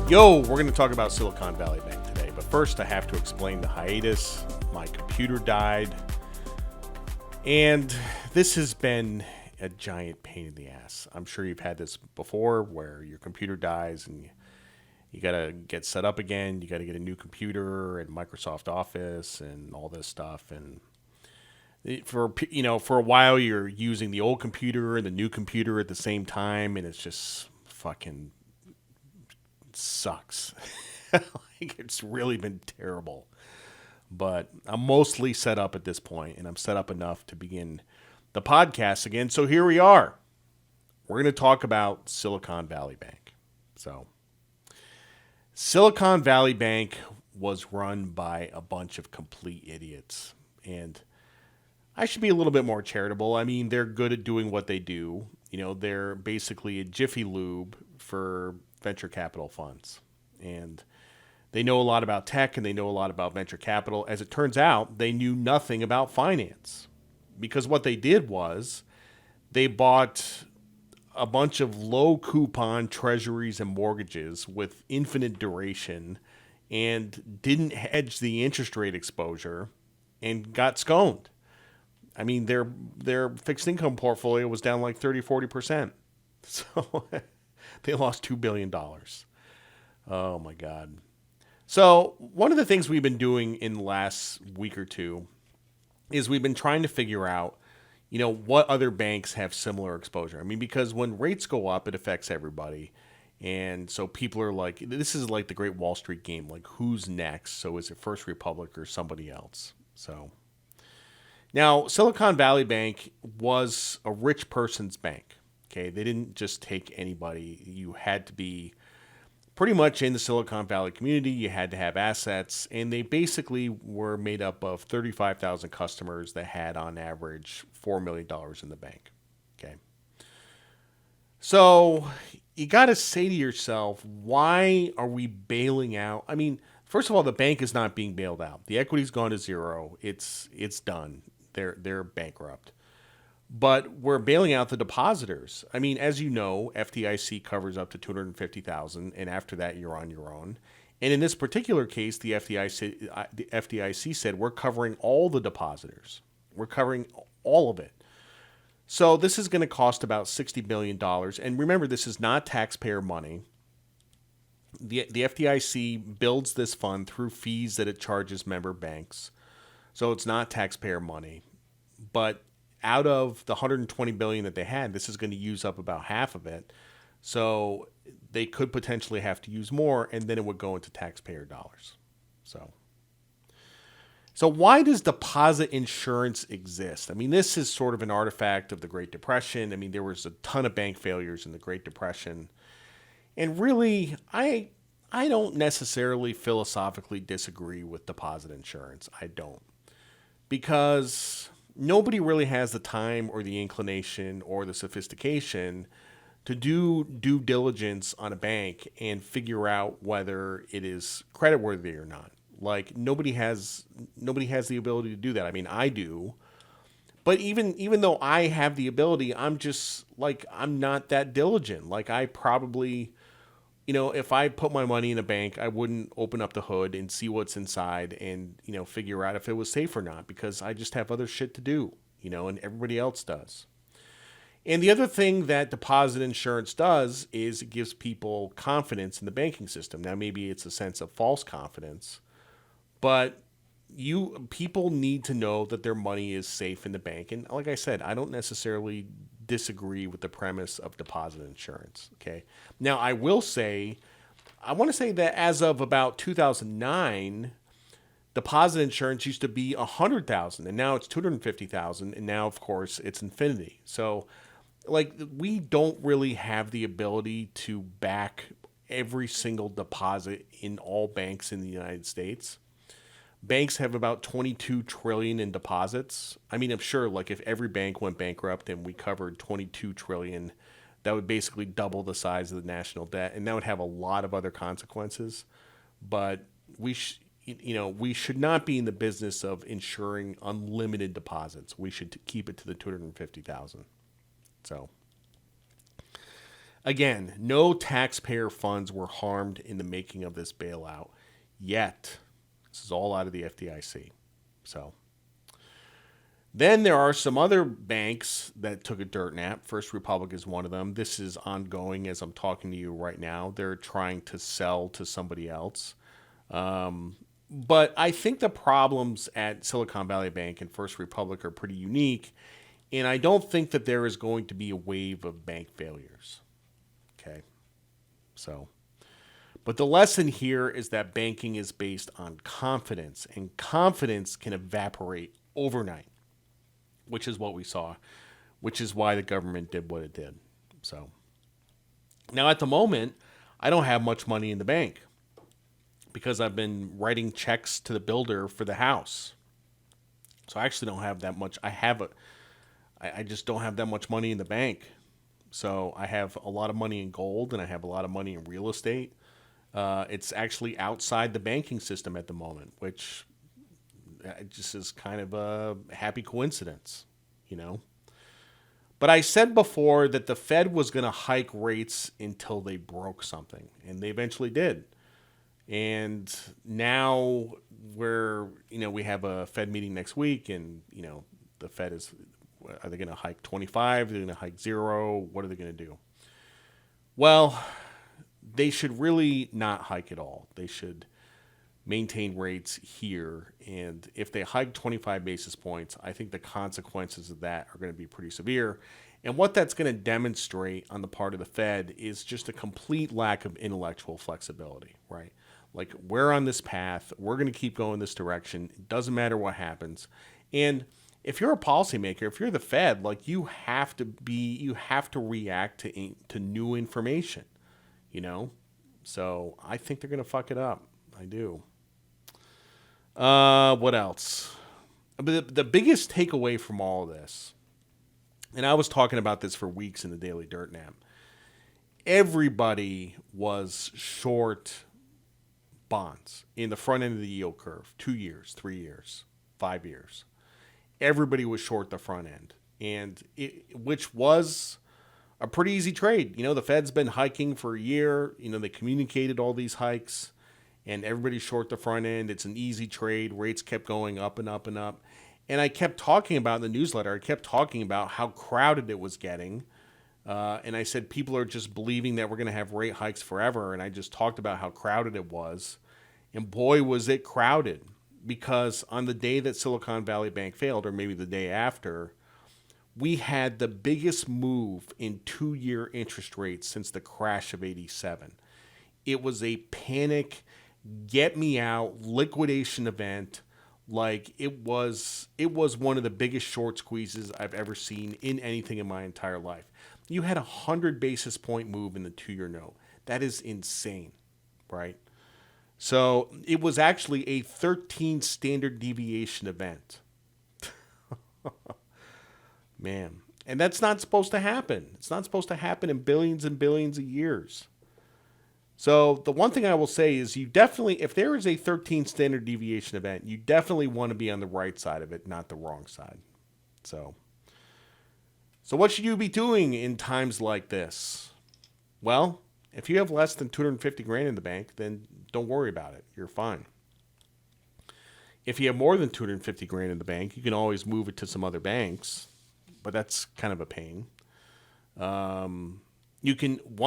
Yo, we're going to talk about Silicon Valley Bank today, but first I have to explain the hiatus. My computer died, and this has been a giant pain in the ass. I'm sure you've had this before where your computer dies and you got to get set up again, you got to get a new computer and Microsoft Office and all this stuff, and for a while you're using the old computer and the new computer at the same time, and it's just fucking sucks. Like, it's really been terrible. But I'm mostly set up at this point, and I'm set up enough to begin the podcast again. So here we are. We're going to talk about Silicon Valley Bank. So, Silicon Valley Bank was run by a bunch of complete idiots. And I should be a little bit more charitable. I mean, they're good at doing what they do. You know, they're basically a Jiffy Lube for venture capital funds. And they know a lot about tech and they know a lot about venture capital. As it turns out, they knew nothing about finance. Because what they did was they bought a bunch of low coupon treasuries and mortgages with infinite duration and didn't hedge the interest rate exposure and got sconed. I mean, their fixed income portfolio was down like 30-40%. So they lost $2 billion. Oh, my God. So one of the things we've been doing in the last week or two is we've been trying to figure out, what other banks have similar exposure. I mean, because when rates go up, it affects everybody. And so people are like, this is like the great Wall Street game. Like, who's next? So is it First Republic or somebody else? So now, Silicon Valley Bank was a rich person's bank. Okay, they didn't just take anybody. You had to be pretty much in the Silicon Valley community. You had to have assets, and they basically were made up of 35,000 customers that had, on average, $4 million in the bank. Okay, so you got to say to yourself, why are we bailing out? I mean, first of all, the bank is not being bailed out. The equity's gone to zero. It's done. They're bankrupt. But we're bailing out the depositors. I mean, as you know, FDIC covers up to $250,000, and after that, you're on your own. And in this particular case, the FDIC said we're covering all the depositors. We're covering all of it. So this is going to cost about $60 billion. And remember, this is not taxpayer money. The FDIC builds this fund through fees that it charges member banks. So it's not taxpayer money. But out of the $120 billion that they had, this is going to use up about half of it. So they could potentially have to use more, and then it would go into taxpayer dollars. So why does deposit insurance exist? I mean, this is sort of an artifact of the Great Depression. I mean, there was a ton of bank failures in the Great Depression. And really, I don't necessarily philosophically disagree with deposit insurance. I don't. Because nobody really has the time or the inclination or the sophistication to do due diligence on a bank and figure out whether it is creditworthy or not. Like, nobody has the ability to do that. I mean, I do. But even though I have the ability, I'm not that diligent. Like, I probably, if I put my money in a bank, I wouldn't open up the hood and see what's inside and, figure out if it was safe or not, because I just have other shit to do, and everybody else does. And the other thing that deposit insurance does is it gives people confidence in the banking system. Now, maybe it's a sense of false confidence, but people need to know that their money is safe in the bank. And like I said, I don't necessarily disagree with the premise of deposit insurance. Okay. Now, I want to say that as of about 2009, deposit insurance used to be $100,000, and now it's $250,000, and now, of course, it's infinity. So, we don't really have the ability to back every single deposit in all banks in the United States. Banks have about $22 trillion in deposits. I mean, I'm sure, if every bank went bankrupt and we covered $22 trillion, that would basically double the size of the national debt, and that would have a lot of other consequences. But we should not be in the business of insuring unlimited deposits. We should keep it to the $250,000. So, Again, no taxpayer funds were harmed in the making of this bailout, yet this is all out of the FDIC. So then there are some other banks that took a dirt nap. First Republic is one of them. This is ongoing as I'm talking to you right now. They're trying to sell to somebody else. But I think the problems at Silicon Valley Bank and First Republic are pretty unique. And I don't think that there is going to be a wave of bank failures. Okay. So, but the lesson here is that banking is based on confidence, and confidence can evaporate overnight, which is what we saw, which is why the government did what it did. So, now at the moment, I don't have much money in the bank because I've been writing checks to the builder for the house. So I actually don't have that much. I just don't have that much money in the bank. So I have a lot of money in gold and I have a lot of money in real estate. It's actually outside the banking system at the moment, which just is kind of a happy coincidence, you know. But I said before that the Fed was going to hike rates until they broke something, and they eventually did. And now we have a Fed meeting next week, and, the Fed are they going to hike 25? Are they going to hike 0? What are they going to do? Well, they should really not hike at all. They should maintain rates here. And if they hike 25 basis points, I think the consequences of that are going to be pretty severe. And what that's going to demonstrate on the part of the Fed is just a complete lack of intellectual flexibility, right? Like, we're on this path. We're going to keep going this direction. It doesn't matter what happens. And if you're a policymaker, if you're the Fed, like, you have to react to new information, So I think they're going to fuck it up. I do. What else? But the biggest takeaway from all of this, and I was talking about this for weeks in the Daily Dirt Nap, everybody was short bonds in the front end of the yield curve, 2 years, 3 years, 5 years. Everybody was short the front end, which was a pretty easy trade. The Fed's been hiking for a year. They communicated all these hikes, and everybody's short the front end. It's an easy trade. Rates kept going up and up and up. And I kept talking about in the newsletter, I kept talking about how crowded it was getting. And I said people are just believing that we're going to have rate hikes forever. And I just talked about how crowded it was. And boy, was it crowded. Because on the day that Silicon Valley Bank failed, or maybe the day after, we had the biggest move in 2-year interest rates since the crash of '87. It was a panic, get me out, liquidation event. Like, it was one of the biggest short squeezes I've ever seen in anything in my entire life. You had a 100 basis point move in the 2-year note. That is insane, right? So it was actually a 13 standard deviation event. Man. And that's not supposed to happen. It's not supposed to happen in billions and billions of years. So the one thing I will say is, you definitely, if there is a 13 standard deviation event, you definitely want to be on the right side of it, not the wrong side. So what should you be doing in times like this? Well, if you have less than 250 grand in the bank, then don't worry about it. You're fine. If you have more than 250 grand in the bank, you can always move it to some other banks, but that's kind of a pain. One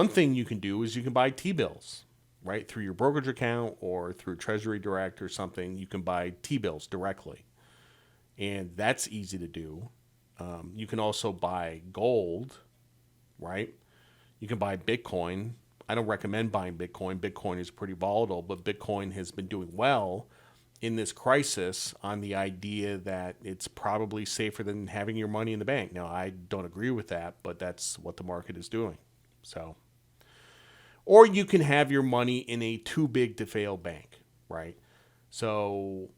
thing you can do is you can buy T-bills, right? Through your brokerage account or through Treasury Direct or something, you can buy T-bills directly. And that's easy to do. You can also buy gold, right? You can buy Bitcoin. I don't recommend buying Bitcoin. Bitcoin is pretty volatile, but Bitcoin has been doing well in this crisis on the idea that it's probably safer than having your money in the bank. Now, I don't agree with that, but that's what the market is doing. So, or you can have your money in a too big to fail bank, right? So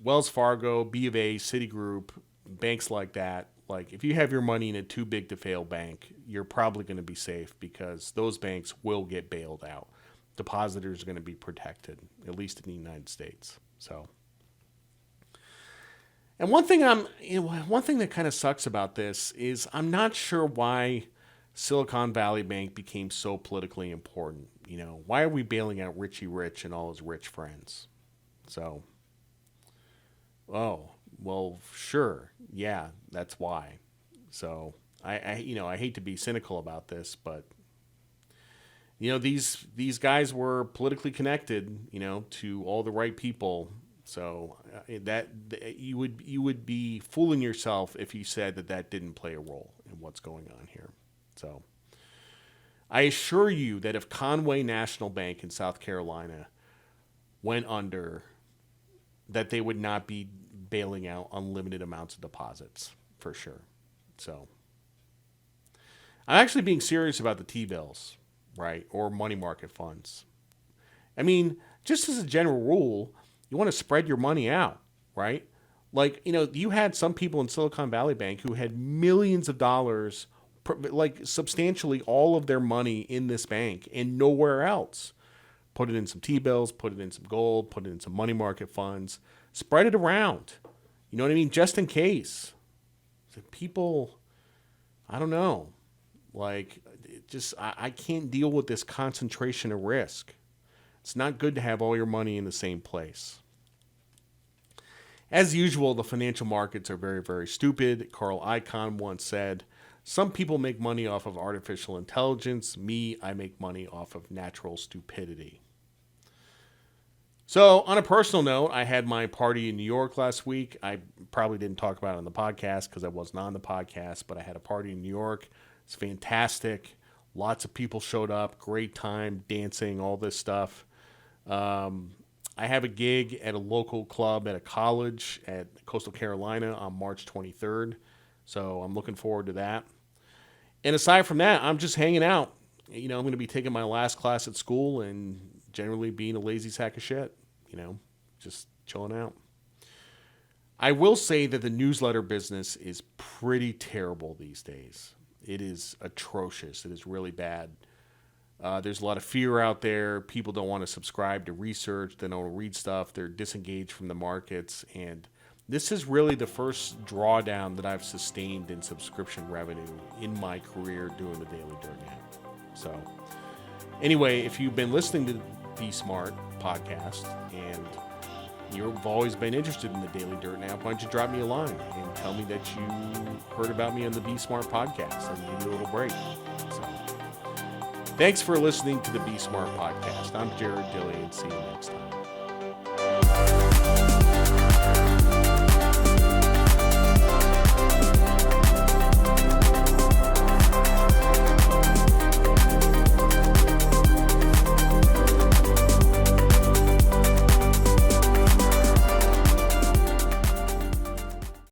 Wells Fargo, B of A, Citigroup, banks like that, like, if you have your money in a too big to fail bank, you're probably going to be safe because those banks will get bailed out. Depositors are going to be protected, at least in the United States. So, and one thing that kind of sucks about this is I'm not sure why Silicon Valley Bank became so politically important. Why are we bailing out Richie Rich and all his rich friends? So, oh, well, sure. Yeah, that's why. So, I hate to be cynical about this, but these guys were politically connected, to all the right people. So that you would be fooling yourself if you said that didn't play a role in what's going on here. So I assure you that if Conway National Bank in South Carolina went under, that they would not be bailing out unlimited amounts of deposits for sure. So I'm actually being serious about the T-bills, right? Or money market funds. I mean, just as a general rule, you want to spread your money out, right? Like, you had some people in Silicon Valley Bank who had millions of dollars, like substantially all of their money in this bank and nowhere else. Put it in some T-bills, put it in some gold, put it in some money market funds, spread it around. You know what I mean? Just in case. So people, I don't know. Like, I can't deal with this concentration of risk. It's not good to have all your money in the same place. As usual, the financial markets are very, very stupid. Carl Icahn once said, "Some people make money off of artificial intelligence. Me, I make money off of natural stupidity." So, on a personal note, I had my party in New York last week. I probably didn't talk about it on the podcast because I wasn't on the podcast, but I had a party in New York. It's fantastic. Lots of people showed up. Great time, dancing, all this stuff. I have a gig at a local club at a college at Coastal Carolina on March 23rd. So I'm looking forward to that. And aside from that, I'm just hanging out. I'm going to be taking my last class at school and generally being a lazy sack of shit, just chilling out. I will say that the newsletter business is pretty terrible these days. It is atrocious. It is really bad. There's a lot of fear out there. People don't want to subscribe to research. They don't want to read stuff. They're disengaged from the markets. And this is really the first drawdown that I've sustained in subscription revenue in my career doing the Daily Dirt Nap. So anyway, if you've been listening to the Be Smart podcast and you've always been interested in the Daily Dirt Nap, why don't you drop me a line and tell me that you heard about me on the Be Smart podcast and give you a little break. So, thanks for listening to the Be Smart podcast. I'm Jared Dilly, and see you next time.